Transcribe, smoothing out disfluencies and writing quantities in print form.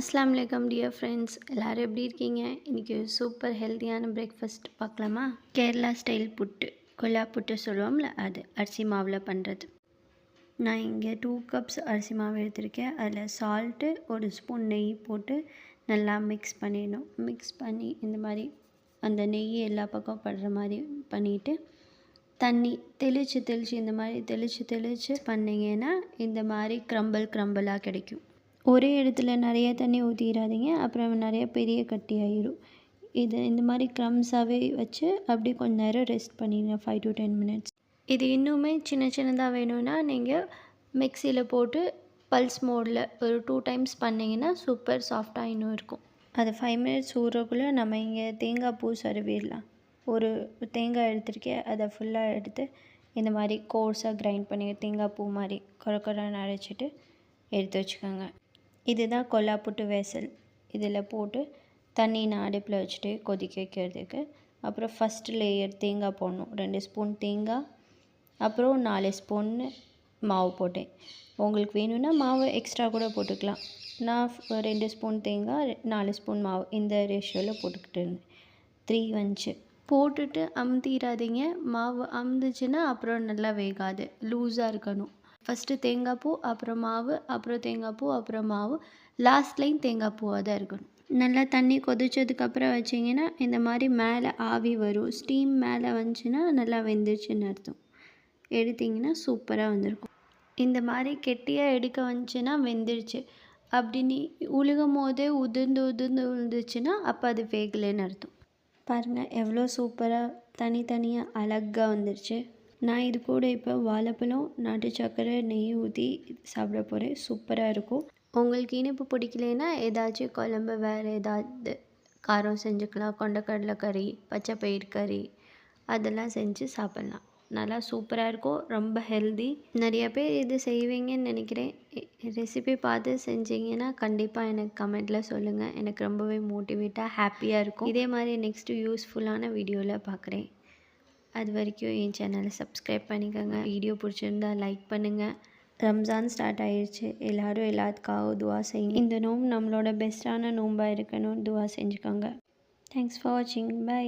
அஸ்ஸலாமு அலைக்கும் dear friends, எல்லோரும் எப்படி இருக்கீங்க? இன்றைக்கி ஒரு சூப்பர் ஹெல்த்தியான பிரேக்ஃபாஸ்ட் பார்க்கலாமா? கேரளா ஸ்டைல் புட்டு, கொல்லா புட்டு சொல்லுவோம்ல, அது அரிசி மாவில் பண்ணுறது. நான் இங்கே 2 கப்ஸ் அரிசி மாவு எடுத்திருக்கேன். அதில் சால்ட்டு, ஒரு ஸ்பூன் நெய் போட்டு நல்லா மிக்ஸ் பண்ணிடணும். மிக்ஸ் பண்ணி இந்த மாதிரி அந்த நெய் எல்லா பக்கம் படுற மாதிரி பண்ணிவிட்டு தண்ணி தெளித்து இந்த மாதிரி தெளித்து பண்ணிங்கன்னா இந்த மாதிரி க்ரம்பிளாக கிடைக்கும். ஒரே இடத்துல நிறைய தண்ணி ஊற்றிடாதீங்க, அப்புறம் நிறைய பெரிய கட்டி ஆகிடும். இது இந்த மாதிரி க்ரம்ஸாகவே வச்சு அப்படியே கொஞ்ச நேரம் ரெஸ்ட் பண்ணிடுங்க, 5 to 10 minutes. இது இன்னுமே சின்னதாக வேணும்னா நீங்கள் மிக்சியில் போட்டு பல்ஸ் மோடில் ஒரு 2 times பண்ணிங்கன்னா சூப்பர் சாஃப்டாக இன்னும் இருக்கும். அது 5 minutes ஊறக்குள்ளே நம்ம இங்கே தேங்காய் பூ சருவிடலாம். ஒரு தேங்காய் எடுத்திருக்கேன், அதை ஃபுல்லாக எடுத்து இந்த மாதிரி கோர்ஸாக கிரைண்ட் பண்ணி தேங்காய் பூ மாதிரி கொரன்னு அரைச்சிட்டு எடுத்து வச்சுக்கோங்க. இதுதான் கொல்லா புட்டு வேசல். இதில் போட்டு தண்ணி நான் அடுப்பில் வச்சுட்டு கொதிக்க வைக்கிறதுக்கு. அப்புறம் ஃபஸ்ட்டு லேயர் தேங்காய் போடணும். 2 ஸ்பூன் தேங்காய், அப்புறம் 4 ஸ்பூன் மாவு போட்டேன். உங்களுக்கு வேணும்னா மாவு எக்ஸ்ட்ரா கூட போட்டுக்கலாம். நான் 2 ஸ்பூன் தேங்காய், 4 ஸ்பூன் மாவு இந்த ரேஷியோவில் போட்டுக்கிட்டு இருந்தேன். 3 வந்துச்சு. போட்டுட்டு அமுத்திடாதீங்க. மாவு அமுந்துச்சுன்னா அப்புறம் நல்லா வேகாது, லூஸாக இருக்கணும். ஃபஸ்ட்டு தேங்காய் பூ, அப்புறம் மாவு, அப்புறம் தேங்காய் பூ, அப்புறம் மாவு, லாஸ்ட்லேயும் தேங்காய் பூவாக தான் இருக்கணும். நல்லா தண்ணி கொதிச்சதுக்கப்புறம் வச்சிங்கன்னா இந்த மாதிரி மேலே ஆவி வரும். ஸ்டீம் மேலே வந்துச்சுன்னா நல்லா வெந்துருச்சுன்னு அர்த்தம். எடுத்திங்கன்னா சூப்பராக வந்திருக்கும். இந்த மாதிரி கெட்டியாக எடுக்க வந்துச்சுன்னா வெந்துருச்சு. அப்படின்னு உழுகும் போதே உதிர்ந்து விழுந்துச்சுன்னா அப்போ அது வேகலைன்னு அர்த்தம். பாருங்கள் எவ்வளோ சூப்பராக தனித்தனியாக அழகாக வந்துருச்சு. நான் இது கூட இப்போ வாழைப்பழம், நாட்டு சர்க்கரை, நெய் ஊற்றி சாப்பிட போகிறேன். சூப்பராக இருக்கும். உங்களுக்கு இனிப்பு பிடிக்கலைன்னா ஏதாச்சும் குழம்பு வேறு ஏதாவது காரம் செஞ்சுக்கலாம். கொண்டக்கடலை கறி, பச்சை பயிறு கறி அதெல்லாம் செஞ்சு சாப்பிட்லாம். நல்லா சூப்பராக இருக்கும். ரொம்ப ஹெல்தி. நிறைய பேர் இது செய்வீங்கன்னு நினைக்கிறேன். ரெசிபி பார்த்து செஞ்சிங்கன்னா கண்டிப்பாக எனக்கு கமெண்ட்டில் சொல்லுங்கள். எனக்கு ரொம்பவே மோட்டிவேட்டாக ஹாப்பியாக இருக்கும். இதே மாதிரி நெக்ஸ்ட்டு யூஸ்ஃபுல்லான வீடியோவில் பார்க்குறேன். அது வரைக்கும் என் சேனலை சப்ஸ்கிரைப் பண்ணிக்கோங்க. வீடியோ பிடிச்சிருந்தா லைக் பண்ணுங்கள். ரம்ஜான் ஸ்டார்ட் ஆயிடுச்சு. எல்லோரும் எல்லாத்துக்காக துவா செய்யுங்க. இந்த நோம்பு நம்மளோட பெஸ்ட்டான நோம்பாக இருக்கணும்னு துவா செஞ்சுக்கோங்க. தேங்க்ஸ் ஃபார் வாட்சிங். பை.